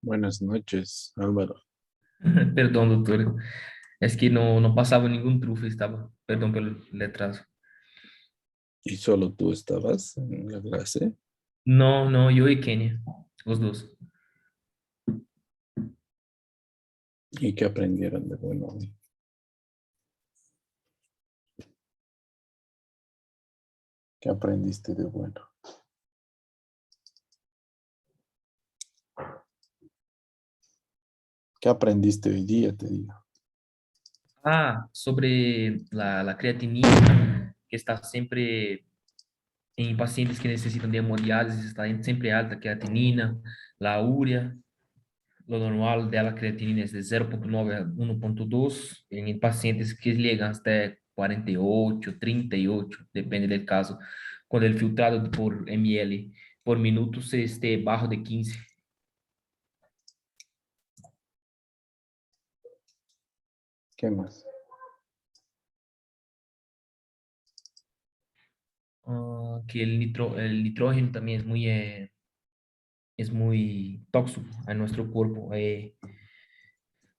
Buenas noches, Álvaro. Perdão, doutor. É que não passava nenhum trufo, estava. Perdão pelo atraso. ¿Y solo tú estabas en la clase? Não, eu e Kenia, os dois. ¿Y qué aprendieron de bueno hoy? ¿Qué aprendiste de bueno? ¿Qué aprendiste hoy día, te digo? Sobre a creatinina, que está sempre em pacientes que necessitam de hemodiálise, está sempre alta a creatinina, a úria, lo normal dela creatinina é de 0,9 a 1,2, em pacientes que chegam até 48, 38, depende do caso, quando ele filtrado por ml por minuto, se este barro de 15. ¿Qué más? Que el nitrógeno también es muy tóxico a nuestro cuerpo,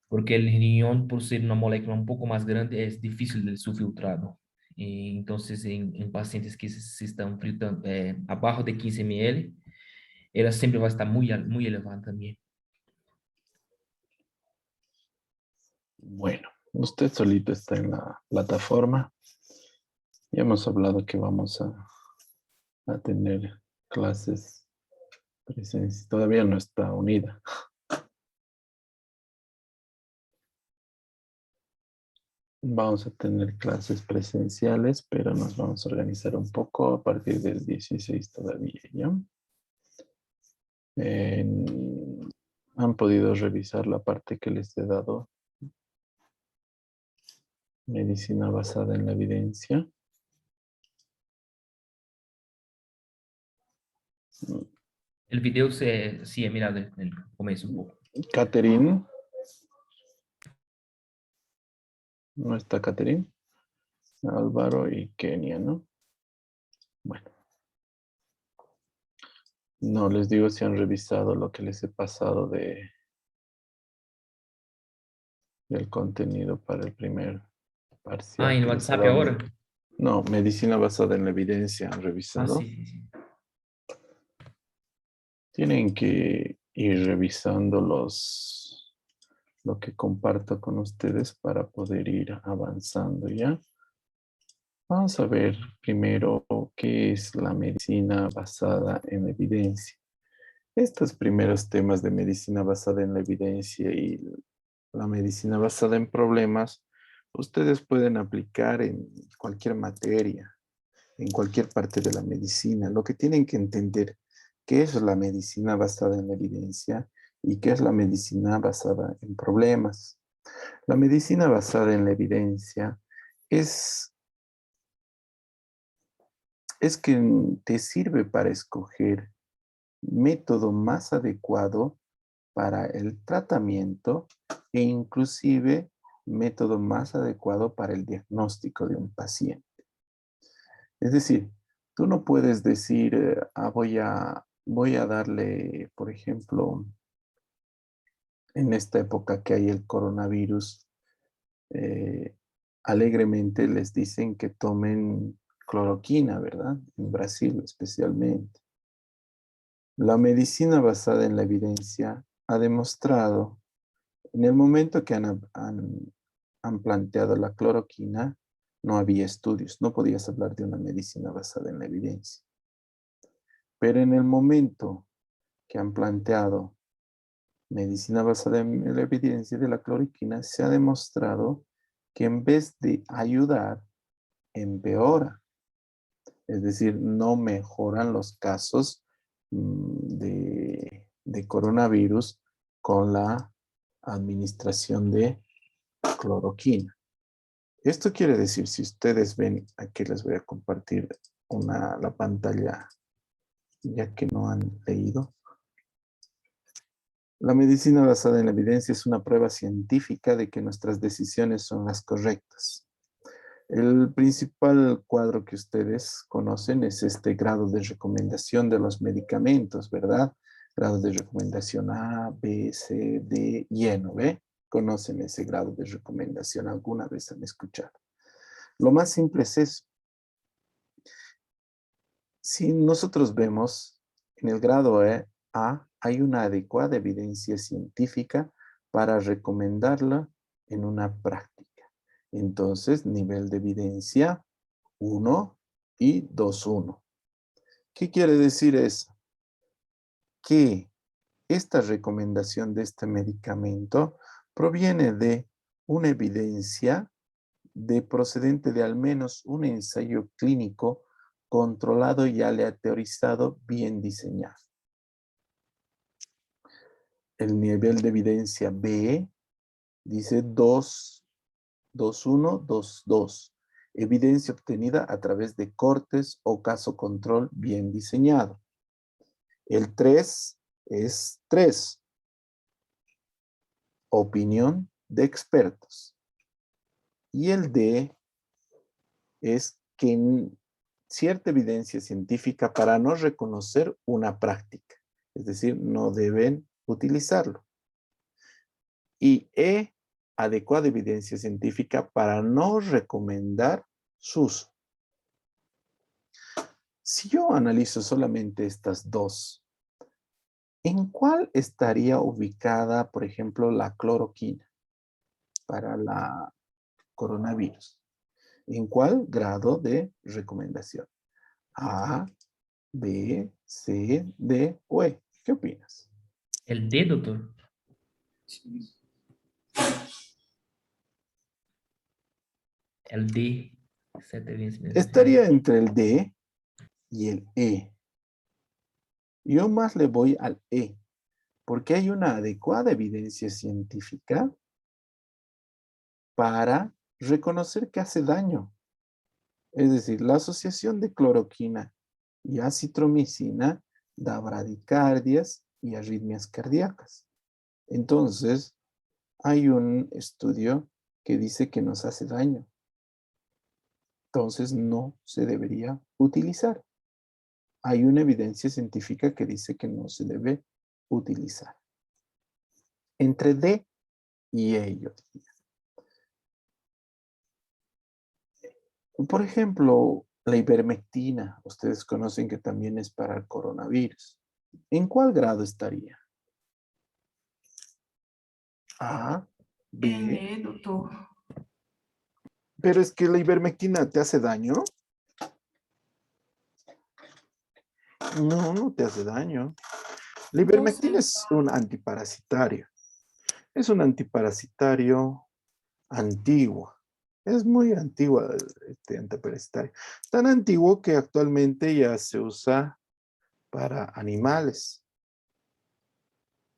porque el riñón, por ser una molécula un poco más grande, es difícil de su filtrado. Entonces, en pacientes que se están filtrando abajo de 15 ml, ela siempre va a estar muy elevada también. Bueno, usted solito está en la plataforma. Ya hemos hablado que vamos a tener clases presenciales. Todavía no está unida. Vamos a tener clases presenciales, pero nos vamos a organizar un poco a partir del 16 todavía, ¿ya? Han podido revisar la parte que les he dado, medicina basada en la evidencia. El video sí he mirado en el comienzo un poco. Catherine, no está Catherine, Álvaro y Kenia, ¿no? Bueno, no les digo si han revisado lo que les he pasado del contenido para el primer parcial En que les he WhatsApp dado. ahora. No, medicina basada en la evidencia han revisado. Sí. Tienen que ir revisando lo que comparto con ustedes para poder ir avanzando, ¿ya? Vamos a ver primero qué es la medicina basada en evidencia. Estos primeros temas de medicina basada en la evidencia y la medicina basada en problemas, ustedes pueden aplicar en cualquier materia, en cualquier parte de la medicina. Lo que tienen que entender, qué es la medicina basada en la evidencia y qué es la medicina basada en problemas. La medicina basada en la evidencia es es que te sirve para escoger método más adecuado para el tratamiento e inclusive método más adecuado para el diagnóstico de un paciente. Es decir, tú no puedes decir, voy a darle, por ejemplo, en esta época que hay el coronavirus, eh, alegremente les dicen que tomen cloroquina, ¿verdad? En Brasil especialmente. La medicina basada en la evidencia ha demostrado, en el momento que han planteado la cloroquina, no había estudios, no podías hablar de una medicina basada en la evidencia. Pero en el momento que han planteado medicina basada en la evidencia de la cloroquina, se ha demostrado que en vez de ayudar, empeora. Es decir, no mejoran los casos de coronavirus con la administración de cloroquina. Esto quiere decir, si ustedes ven, aquí les voy a compartir la pantalla, ya que no han leído. La medicina basada en la evidencia es una prueba científica de que nuestras decisiones son las correctas. El principal cuadro que ustedes conocen es este grado de recomendación de los medicamentos, ¿verdad? Grado de recomendación A, B, C, D y E, ¿no ve? Conocen ese grado de recomendación, alguna vez han escuchado. Lo más simple es eso. Si nosotros vemos en el grado A, hay una adecuada evidencia científica para recomendarla en una práctica. Entonces, nivel de evidencia 1 y 2.1. ¿Qué quiere decir eso? Que esta recomendación de este medicamento proviene de una evidencia procedente de al menos un ensayo clínico controlado y aleatorizado bien diseñado. El nivel de evidencia B dice 2.1, 2.2. Evidencia obtenida a través de cortes o caso control bien diseñado. El 3 es 3. Opinión de expertos. Y el D es que cierta evidencia científica para no reconocer una práctica. Es decir, no deben utilizarlo. Y E, adecuada evidencia científica para no recomendar su uso. Si yo analizo solamente estas dos, ¿en cuál estaría ubicada, por ejemplo, la cloroquina para la coronavirus? ¿En cuál grado de recomendación? A, B, C, D o E. ¿Qué opinas? El D, doctor. El D. Sete vezes menos. Estaría entre el D y el E. Yo más le voy al E, porque hay una adecuada evidencia científica para reconocer que hace daño. Es decir, la asociación de cloroquina y acitromicina da bradicardias y arritmias cardíacas. Entonces, hay un estudio que dice que nos hace daño. Entonces, no se debería utilizar. Hay una evidencia científica que dice que no se debe utilizar. Entre D y E, yo diría. Por ejemplo, la ivermectina, ustedes conocen que también es para el coronavirus. ¿En cuál grado estaría? A, B. Doctor. Pero es que la ivermectina te hace daño. No, no te hace daño. La ivermectina es un antiparasitario. Es un antiparasitario antiguo. Es muy antiguo este antiparasitario. Tan antiguo que actualmente ya se usa para animales.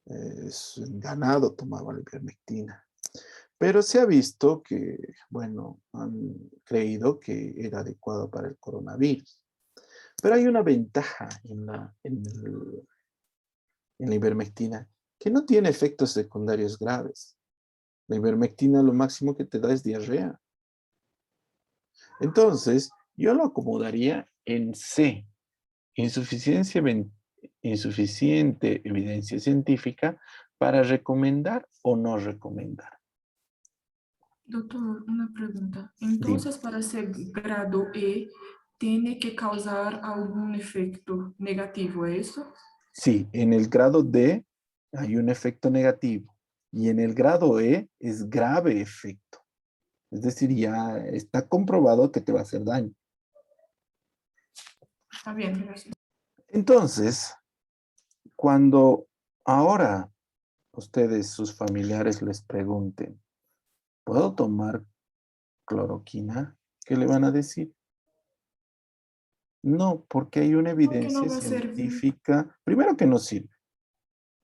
Ganado tomaba la ivermectina. Pero se ha visto que, bueno, han creído que era adecuado para el coronavirus. Pero hay una ventaja en la ivermectina, que no tiene efectos secundarios graves. La ivermectina lo máximo que te da es diarrea. Entonces, yo lo acomodaría en C, insuficiente evidencia científica para recomendar o no recomendar. Doctor, una pregunta. Dime. Entonces, para ser grado E, tiene que causar algún efecto negativo, ¿es eso? Sí, en el grado D hay un efecto negativo y en el grado E es grave efecto. Es decir, ya está comprobado que te va a hacer daño. Está bien, gracias. Entonces, cuando ahora ustedes, sus familiares, les pregunten, ¿puedo tomar cloroquina? ¿Qué le van a decir? No, porque hay una ¿Por qué no evidencia va a servir? científica, primero que no sirve.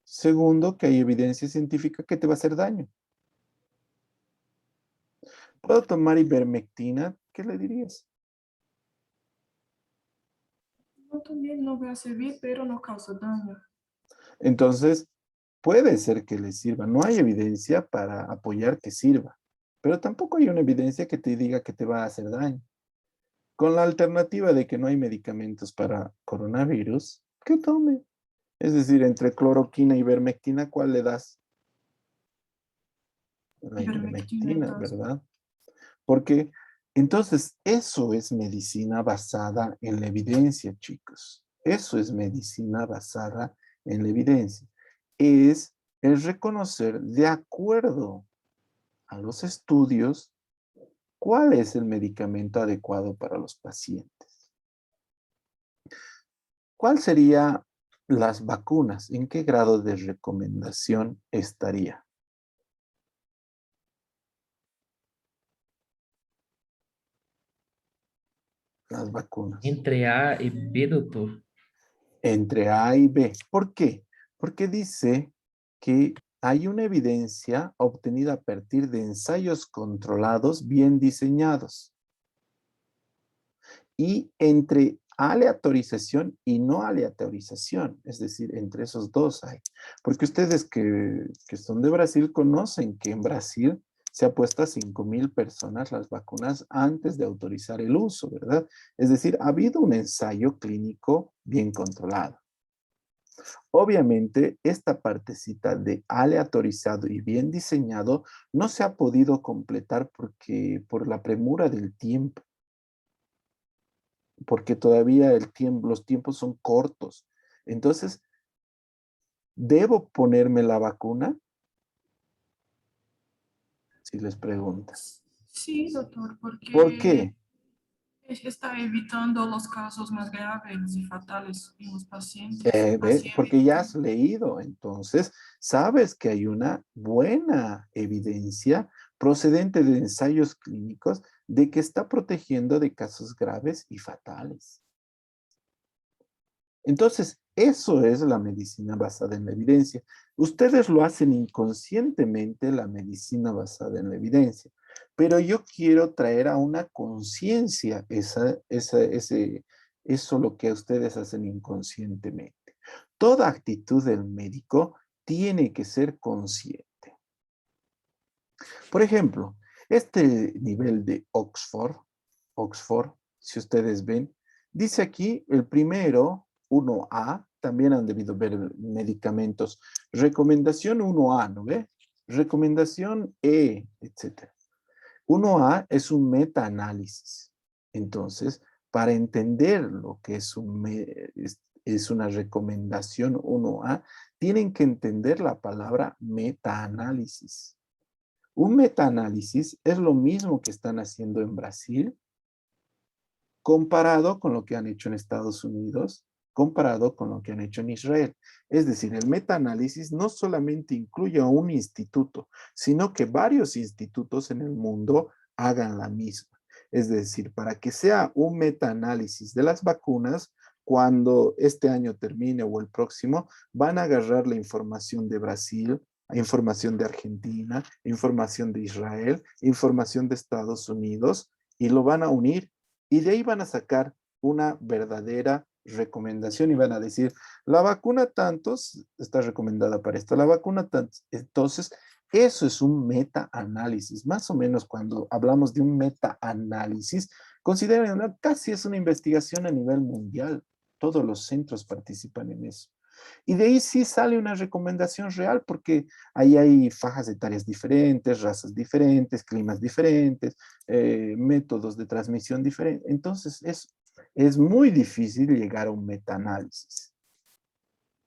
Segundo, que hay evidencia científica que te va a hacer daño. ¿Puedo tomar ivermectina? ¿Qué le dirías? No, también no va a servir, pero no causa daño. Entonces, puede ser que le sirva. No hay evidencia para apoyar que sirva, pero tampoco hay una evidencia que te diga que te va a hacer daño. Con la alternativa de que no hay medicamentos para coronavirus, que tome. Es decir, entre cloroquina y ivermectina, ¿cuál le das? La Ivermectina, ivermectina, entonces. ¿verdad? Porque entonces eso es medicina basada en la evidencia, chicos. Eso es medicina basada en la evidencia. Es el reconocer de acuerdo a los estudios cuál es el medicamento adecuado para los pacientes. ¿Cuál sería las vacunas? ¿En qué grado de recomendación estaría? Las vacunas. Entre A y B, doctor. Entre A y B. ¿Por qué? Porque dice que hay una evidencia obtenida a partir de ensayos controlados bien diseñados. Y entre aleatorización y no aleatorización, es decir, entre esos dos hay. Porque ustedes que son de Brasil conocen que en Brasil se ha puesto a 5,000 personas las vacunas antes de autorizar el uso, ¿verdad? Es decir, ha habido un ensayo clínico bien controlado. Obviamente, esta partecita de aleatorizado y bien diseñado no se ha podido completar por la premura del tiempo, porque todavía los tiempos son cortos. Entonces, ¿debo ponerme la vacuna? Si les preguntan. Sí, doctor, ¿Por porque qué? está evitando los casos más graves y fatales en los pacientes. Así Porque ya evita. has leído, entonces sabes que hay una buena evidencia procedente de ensayos clínicos de que está protegiendo de casos graves y fatales. Entonces, eso es la medicina basada en la evidencia. Ustedes lo hacen inconscientemente, la medicina basada en la evidencia, pero yo quiero traer a una conciencia eso lo que ustedes hacen inconscientemente. Toda actitud del médico tiene que ser consciente. Por ejemplo, este nivel de Oxford, si ustedes ven, dice aquí el primero, 1A, también han debido ver medicamentos. Recomendación 1A, ¿no ve? Recomendación E, etc. 1A es un metaanálisis. Entonces, para entender lo que es una recomendación 1A, tienen que entender la palabra metaanálisis. Un metaanálisis es lo mismo que están haciendo en Brasil, comparado con lo que han hecho en Estados Unidos, comparado con lo que han hecho en Israel. Es decir, el metaanálisis no solamente incluye a un instituto, sino que varios institutos en el mundo hagan la misma. Es decir, para que sea un metaanálisis de las vacunas, cuando este año termine o el próximo, van a agarrar la información de Brasil, información de Argentina, información de Israel, información de Estados Unidos y lo van a unir y de ahí van a sacar una verdadera recomendación y van a decir, la vacuna tantos está recomendada para esto, la vacuna tantos. Entonces, eso es un meta-análisis. Más o menos cuando hablamos de un meta-análisis, consideren, ¿no? Casi es una investigación a nivel mundial. Todos los centros participan en eso. Y de ahí sí sale una recomendación real porque ahí hay fajas etarias diferentes, razas diferentes, climas diferentes, métodos de transmisión diferentes. Entonces es muy difícil llegar a un metaanálisis.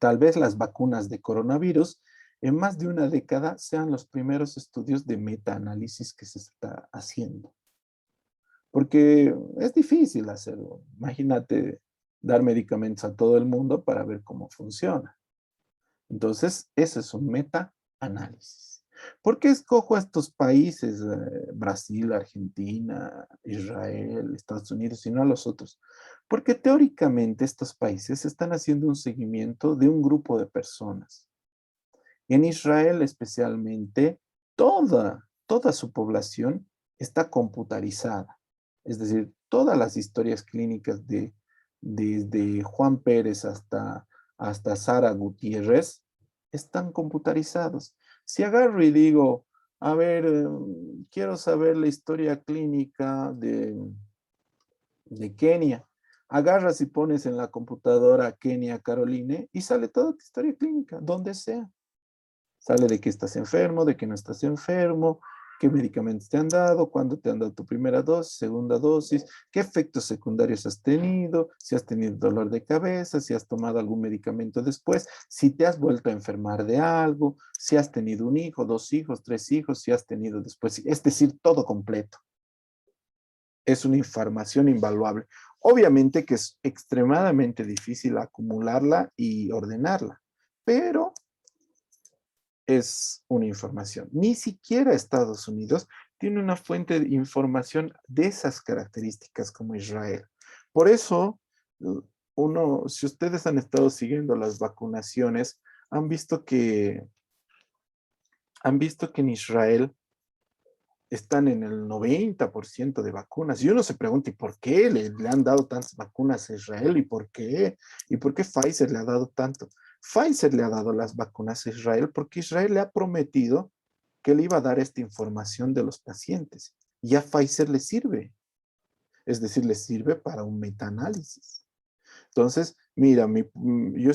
Tal vez las vacunas de coronavirus en más de una década sean los primeros estudios de metaanálisis que se está haciendo. Porque es difícil hacerlo. Imagínate dar medicamentos a todo el mundo para ver cómo funciona. Entonces, ese es un meta-análisis. ¿Por qué escojo a estos países, Brasil, Argentina, Israel, Estados Unidos, y no a los otros? Porque teóricamente estos países están haciendo un seguimiento de un grupo de personas. En Israel especialmente, toda su población está computarizada. Es decir, todas las historias clínicas desde Juan Pérez hasta Sara Gutiérrez están computarizados. Si agarro y digo, a ver, quiero saber la historia clínica de Kenia, agarras y pones en la computadora Kenia Caroline y sale toda tu historia clínica, donde sea. Sale de que estás enfermo, de que no estás enfermo, qué medicamentos te han dado, cuándo te han dado tu primera dosis, segunda dosis, qué efectos secundarios has tenido, si has tenido dolor de cabeza, si has tomado algún medicamento después, si te has vuelto a enfermar de algo, si has tenido un hijo, dos hijos, tres hijos, si has tenido después, es decir, todo completo. Es una información invaluable. Obviamente que es extremadamente difícil acumularla y ordenarla, pero es una información. Ni siquiera Estados Unidos tiene una fuente de información de esas características como Israel. Por eso, si ustedes han estado siguiendo las vacunaciones, han visto que en Israel están en el 90% de vacunas. Y uno se pregunta, ¿y por qué le han dado tantas vacunas a Israel? ¿Y por qué? ¿Y por qué Pfizer le ha dado tanto? Pfizer le ha dado las vacunas a Israel porque Israel le ha prometido que le iba a dar esta información de los pacientes. Y a Pfizer le sirve. Es decir, le sirve para un metaanálisis. Entonces, mira, yo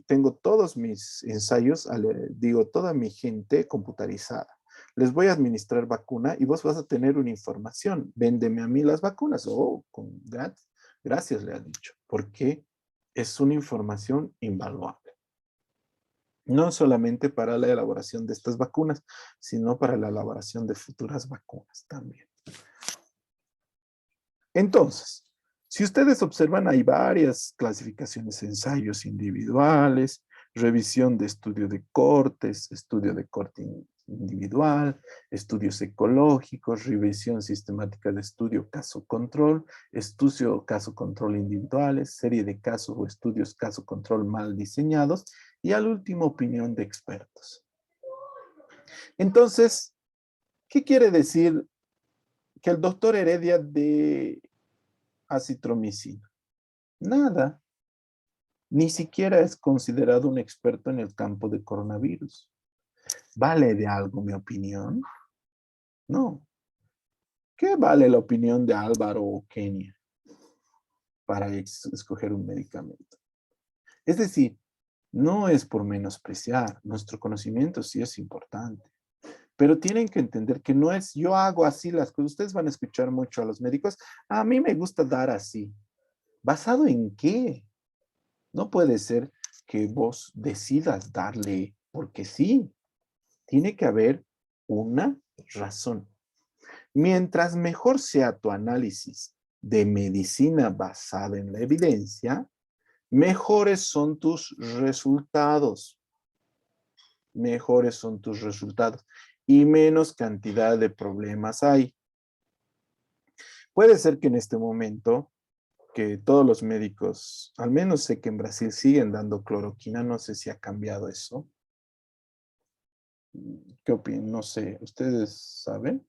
tengo todos mis ensayos, digo, toda mi gente computarizada. Les voy a administrar vacuna y vos vas a tener una información. Véndeme a mí las vacunas. Oh, gracias, le ha dicho. Porque es una información invaluable. No solamente para la elaboración de estas vacunas, sino para la elaboración de futuras vacunas también. Entonces, si ustedes observan, hay varias clasificaciones de ensayos individuales, revisión de estudio de cortes, estudio de corte individual, estudios ecológicos, revisión sistemática de estudio caso-control, estudio caso-control individuales, serie de casos o estudios caso-control mal diseñados y al último opinión de expertos. Entonces, ¿qué quiere decir que el doctor Heredia de acitromicina? Nada. Ni siquiera es considerado un experto en el campo de coronavirus. ¿Vale de algo mi opinión? No. ¿Qué vale la opinión de Álvaro o Kenia para escoger un medicamento? Es decir, no es por menospreciar. Nuestro conocimiento sí es importante. Pero tienen que entender que no es yo hago así las cosas. Ustedes van a escuchar mucho a los médicos. A mí me gusta dar así. ¿Basado en qué? No puede ser que vos decidas darle, porque sí, tiene que haber una razón. Mientras mejor sea tu análisis de medicina basada en la evidencia, mejores son tus resultados. Mejores son tus resultados y menos cantidad de problemas hay. Puede ser que en este momento que todos los médicos, al menos sé que en Brasil siguen dando cloroquina, no sé si ha cambiado eso. ¿Qué opinan? No sé, ¿ustedes saben?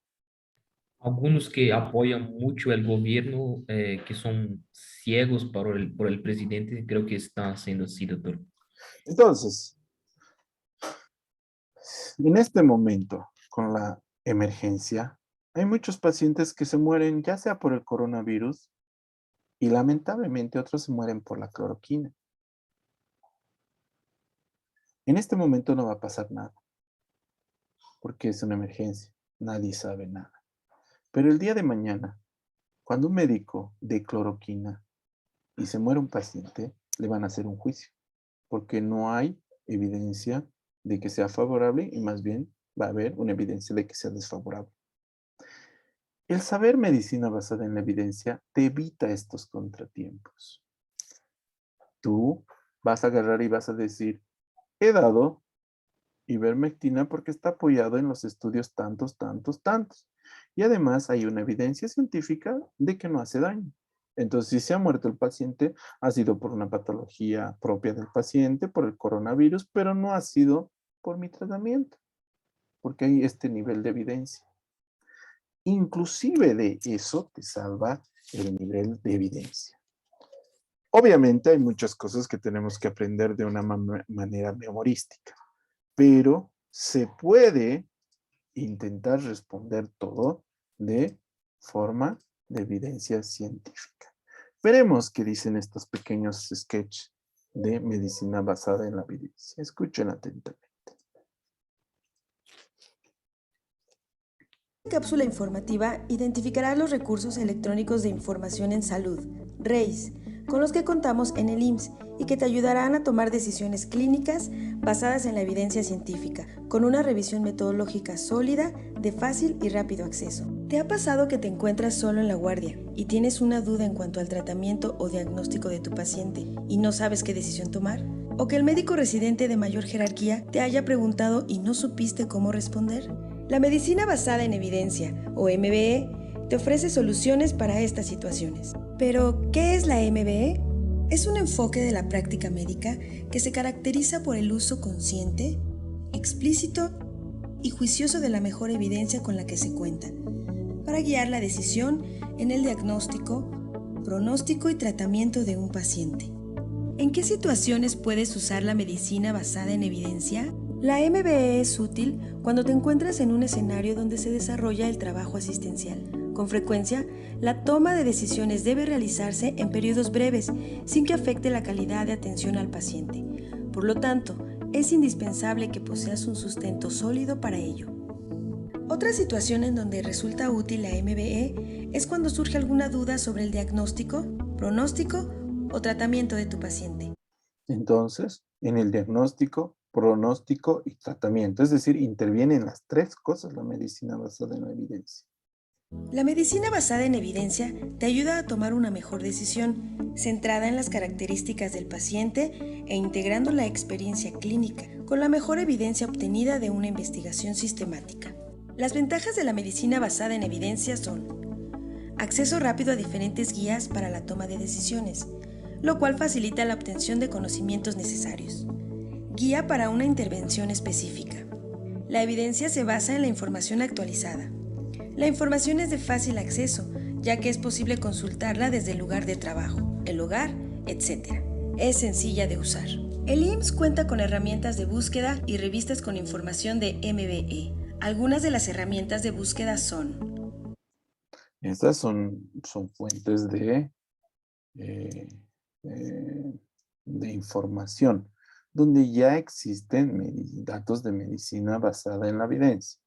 Algunos que apoyan mucho el gobierno, que son ciegos por el presidente, creo que están haciendo así, doctor. Entonces, en este momento, con la emergencia, hay muchos pacientes que se mueren ya sea por el coronavirus y lamentablemente otros se mueren por la cloroquina. En este momento no va a pasar nada, porque es una emergencia, nadie sabe nada. Pero el día de mañana, cuando un médico dé cloroquina y se muere un paciente, le van a hacer un juicio, porque no hay evidencia de que sea favorable y más bien va a haber una evidencia de que sea desfavorable. El saber medicina basada en la evidencia te evita estos contratiempos. Tú vas a agarrar y vas a decir, he dado ivermectina porque está apoyado en los estudios tantos, tantos, tantos. Y además hay una evidencia científica de que no hace daño. Entonces, si se ha muerto el paciente, ha sido por una patología propia del paciente, por el coronavirus, pero no ha sido por mi tratamiento, porque hay este nivel de evidencia. Inclusive de eso te salva el nivel de evidencia. Obviamente hay muchas cosas que tenemos que aprender de una manera memorística, pero se puede intentar responder todo de forma de evidencia científica. Veremos qué dicen estos pequeños sketches de medicina basada en la evidencia. Escuchen atentamente. Esta cápsula informativa identificará los recursos electrónicos de información en salud, REIS, con los que contamos en el IMSS y que te ayudarán a tomar decisiones clínicas basadas en la evidencia científica, con una revisión metodológica sólida, de fácil y rápido acceso. ¿Te ha pasado que te encuentras solo en la guardia y tienes una duda en cuanto al tratamiento o diagnóstico de tu paciente y no sabes qué decisión tomar? ¿O que el médico residente de mayor jerarquía te haya preguntado y no supiste cómo responder? La medicina basada en evidencia, o MBE, te ofrece soluciones para estas situaciones. Pero, ¿qué es la MBE? Es un enfoque de la práctica médica que se caracteriza por el uso consciente, explícito y juicioso de la mejor evidencia con la que se cuenta, para guiar la decisión en el diagnóstico, pronóstico y tratamiento de un paciente. ¿En qué situaciones puedes usar la medicina basada en evidencia? La MBE es útil cuando te encuentras en un escenario donde se desarrolla el trabajo asistencial. Con frecuencia, la toma de decisiones debe realizarse en periodos breves, sin que afecte la calidad de atención al paciente. Por lo tanto, es indispensable que poseas un sustento sólido para ello. Otra situación en donde resulta útil la MBE es cuando surge alguna duda sobre el diagnóstico, pronóstico o tratamiento de tu paciente. Entonces, en el diagnóstico, pronóstico y tratamiento, es decir, intervienen las tres cosas la medicina basada en la evidencia. La medicina basada en evidencia te ayuda a tomar una mejor decisión, centrada en las características del paciente e integrando la experiencia clínica con la mejor evidencia obtenida de una investigación sistemática. Las ventajas de la medicina basada en evidencia son acceso rápido a diferentes guías para la toma de decisiones, lo cual facilita la obtención de conocimientos necesarios. Guía para una intervención específica. La evidencia se basa en la información actualizada. La información es de fácil acceso, ya que es posible consultarla desde el lugar de trabajo, el hogar, etc. Es sencilla de usar. El IMSS cuenta con herramientas de búsqueda y revistas con información de MBE. Algunas de las herramientas de búsqueda son... Estas son fuentes de información, donde ya existen datos de medicina basada en la evidencia.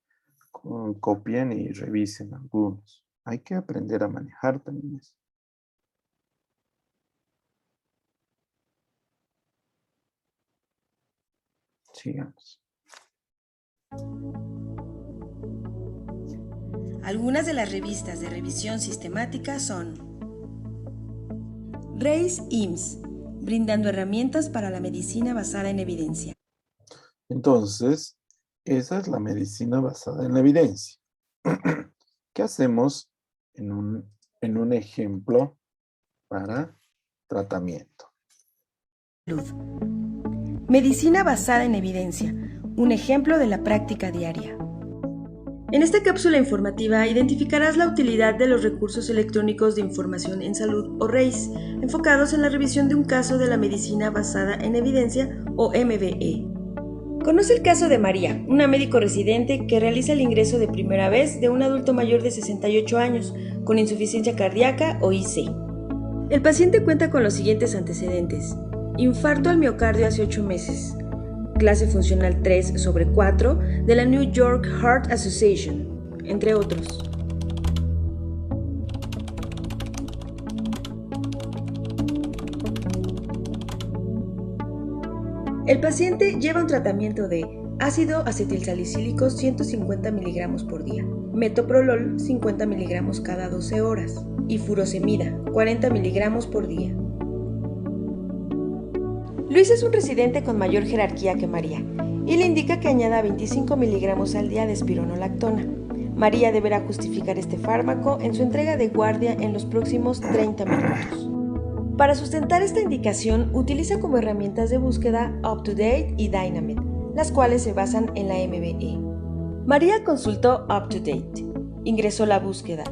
Copien y revisen algunos. Hay que aprender a manejar también eso. Sigamos. Algunas de las revistas de revisión sistemática son REIS IMSS, brindando herramientas para la medicina basada en evidencia. Entonces, esa es la medicina basada en la evidencia. ¿Qué hacemos en un ejemplo para tratamiento? Medicina basada en evidencia, un ejemplo de la práctica diaria. En esta cápsula informativa identificarás la utilidad de los recursos electrónicos de información en salud o REIS, enfocados en la revisión de un caso de la medicina basada en evidencia o MBE. Conoce el caso de María, una médico residente que realiza el ingreso de primera vez de un adulto mayor de 68 años con insuficiencia cardíaca o IC. El paciente cuenta con los siguientes antecedentes: infarto al miocardio hace 8 meses, clase funcional 3/4 de la New York Heart Association, entre otros. El paciente lleva un tratamiento de ácido acetilsalicílico 150 miligramos por día, metoprolol 50 miligramos cada 12 horas y furosemida 40 miligramos por día. Luis es un residente con mayor jerarquía que María y le indica que añada 25 miligramos al día de espironolactona. María deberá justificar este fármaco en su entrega de guardia en los próximos 30 minutos. Para sustentar esta indicación, utiliza como herramientas de búsqueda UpToDate y Dynamit, las cuales se basan en la MBE. María consultó UpToDate, ingresó la búsqueda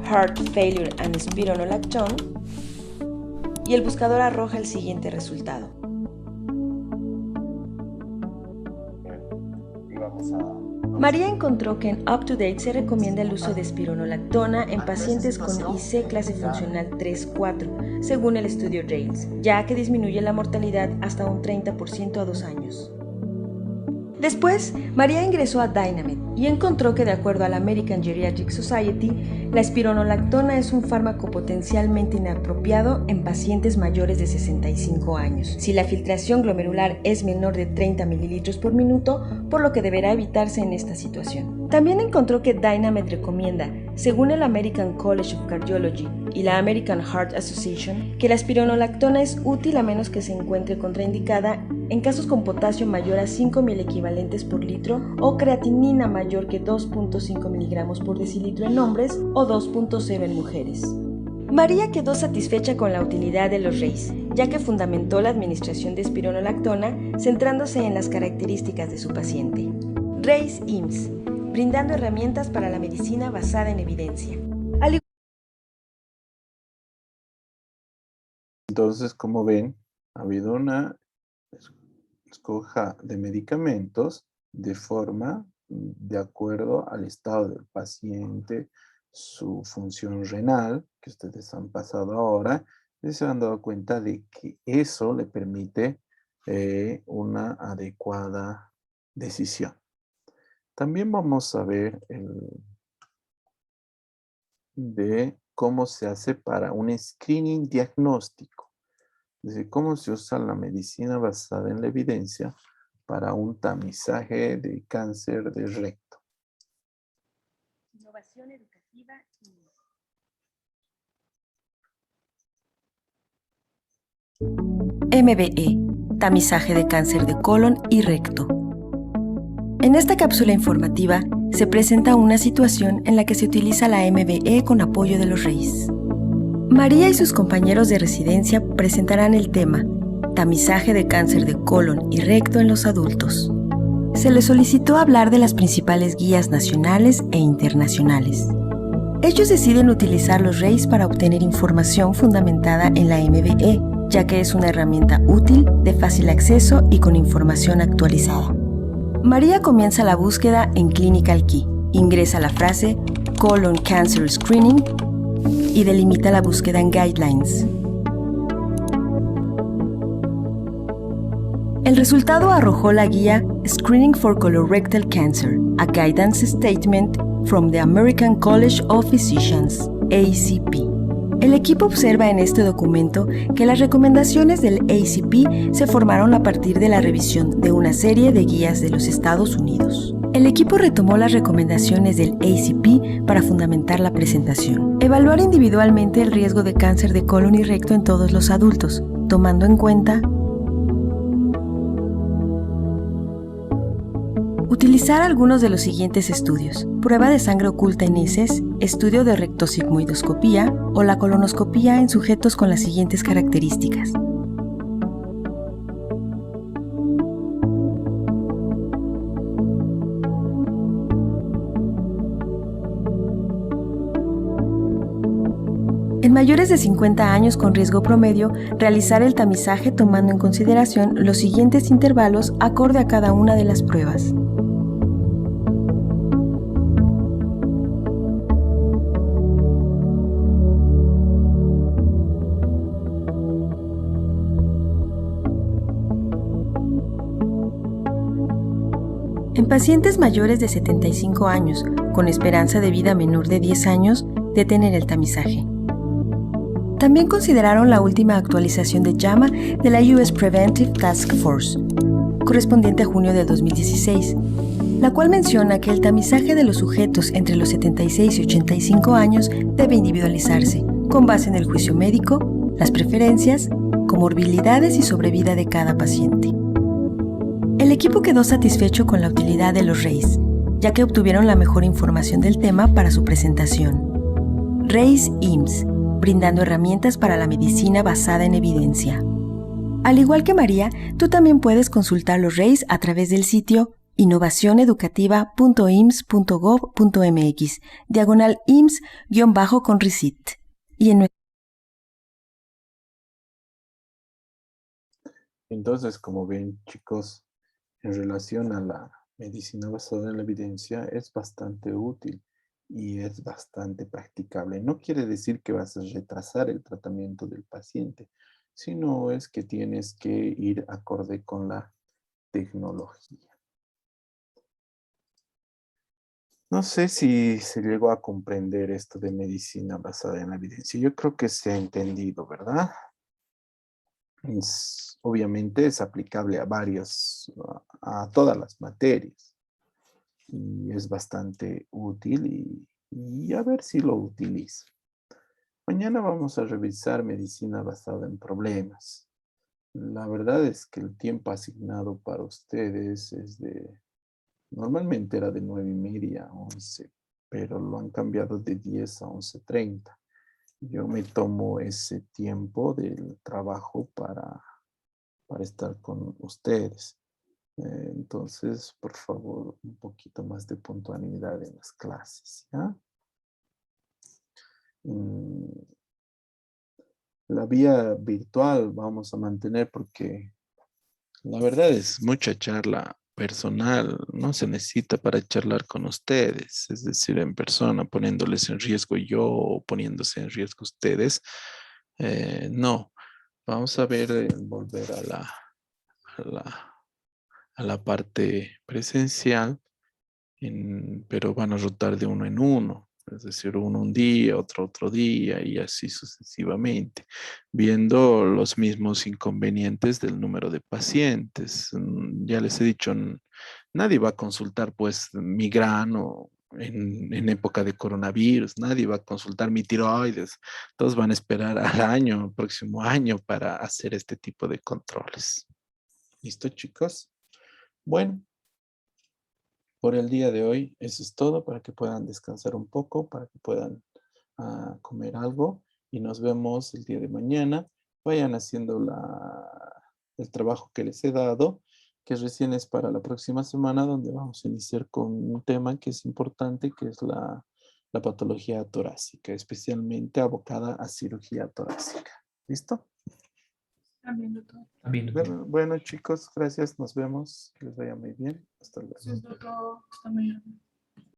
Heart Failure and Spironolactone y el buscador arroja el siguiente resultado. María encontró que en UpToDate se recomienda el uso de espironolactona en pacientes con IC clase funcional 3-4, según el estudio RAILS, ya que disminuye la mortalidad hasta un 30% a 2 años. Después, María ingresó a Dynamit y encontró que, de acuerdo a la American Geriatric Society, la espironolactona es un fármaco potencialmente inapropiado en pacientes mayores de 65 años, si la filtración glomerular es menor de 30 mililitros por minuto, por lo que deberá evitarse en esta situación. También encontró que Dynamit recomienda, según el American College of Cardiology y la American Heart Association, que la espironolactona es útil a menos que se encuentre contraindicada en casos con potasio mayor a 5.000 equivalentes por litro o creatinina mayor que 2.5 miligramos por decilitro en hombres o 2.0 en mujeres. María quedó satisfecha con la utilidad de los RAIS, ya que fundamentó la administración de espironolactona centrándose en las características de su paciente. RAIS IMSS, brindando herramientas para la medicina basada en evidencia. Entonces, como ven, ha habido una escoja de medicamentos de forma de acuerdo al estado del paciente, su función renal, que ustedes han pasado ahora, y se han dado cuenta de que eso le permite una adecuada decisión. También vamos a ver de cómo se hace para un screening diagnóstico. Es decir, cómo se usa la medicina basada en la evidencia para un tamizaje de cáncer de recto. Innovación educativa y MBE, tamizaje de cáncer de colon y recto. En esta cápsula informativa se presenta una situación en la que se utiliza la MBE con apoyo de los RAIS. María y sus compañeros de residencia presentarán el tema tamizaje de cáncer de colon y recto en los adultos. Se les solicitó hablar de las principales guías nacionales e internacionales. Ellos deciden utilizar los RAIS para obtener información fundamentada en la MBE, ya que es una herramienta útil, de fácil acceso y con información actualizada. María comienza la búsqueda en Clinical Key, ingresa la frase Colon Cancer Screening y delimita la búsqueda en Guidelines. El resultado arrojó la guía Screening for Colorectal Cancer, a Guidance Statement from the American College of Physicians, ACP. El equipo observa en este documento que las recomendaciones del ACP se formaron a partir de la revisión de una serie de guías de los Estados Unidos. El equipo retomó las recomendaciones del ACP para fundamentar la presentación. Evaluar individualmente el riesgo de cáncer de colon y recto en todos los adultos, tomando en cuenta utilizar algunos de los siguientes estudios: prueba de sangre oculta en heces, estudio de rectosigmoidoscopía o la colonoscopía en sujetos con las siguientes características. mayores de 50 años con riesgo promedio, realizar el tamizaje tomando en consideración los siguientes intervalos acorde a cada una de las pruebas. En pacientes mayores de 75 años, con esperanza de vida menor de 10 años, detener el tamizaje. También consideraron la última actualización de JAMA de la US Preventive Task Force, correspondiente a junio de 2016, la cual menciona que el tamizaje de los sujetos entre los 76 y 85 años debe individualizarse, con base en el juicio médico, las preferencias, comorbilidades y sobrevida de cada paciente. El equipo quedó satisfecho con la utilidad de los RACE, ya que obtuvieron la mejor información del tema para su presentación. RACE IMSS, brindando herramientas para la medicina basada en evidencia. Al igual que María, tú también puedes consultar los RACE a través del sitio innovacioneducativa.ims.gov.mx, /IMSS-con-RECIT. Y en Entonces, como ven, chicos, en relación a la medicina basada en la evidencia, es bastante útil y es bastante practicable. No quiere decir que vas a retrasar el tratamiento del paciente, sino es que tienes que ir acorde con la tecnología. No sé si se llegó a comprender esto de medicina basada en la evidencia. Yo creo que se ha entendido, ¿verdad? Obviamente es aplicable a a todas las materias. Y es bastante útil y a ver si lo utilizo. Mañana vamos a revisar medicina basada en problemas. La verdad es que el tiempo asignado para ustedes normalmente era de 9:30 a 11, pero lo han cambiado de 10 a 11:30. Yo me tomo ese tiempo del trabajo para estar con ustedes. Entonces, por favor, un poquito más de puntualidad en las clases, ¿ya? La vía virtual vamos a mantener porque la verdad es mucha charla personal. No se necesita para charlar con ustedes, es decir, en persona, poniéndoles en riesgo yo o poniéndose en riesgo ustedes. No, vamos a ver, volver a la, a la parte presencial, pero van a rotar de uno en uno, es decir, uno un día, otro día y así sucesivamente, viendo los mismos inconvenientes del número de pacientes. Ya les he dicho, nadie va a consultar pues mi grano en época de coronavirus, nadie va a consultar mi tiroides, todos van a esperar al próximo año para hacer este tipo de controles. ¿Listo, chicos? Bueno, por el día de hoy eso es todo para que puedan descansar un poco, para que puedan comer algo y nos vemos el día de mañana. Vayan haciendo el trabajo que les he dado, que recién es para la próxima semana, donde vamos a iniciar con un tema que es importante, que es la patología torácica, especialmente abocada a cirugía torácica. ¿Listo? También, doctor. También, doctor. Bueno, chicos, gracias. Nos vemos. Que les vaya muy bien. Hasta luego. Gracias, doctor. Hasta mañana.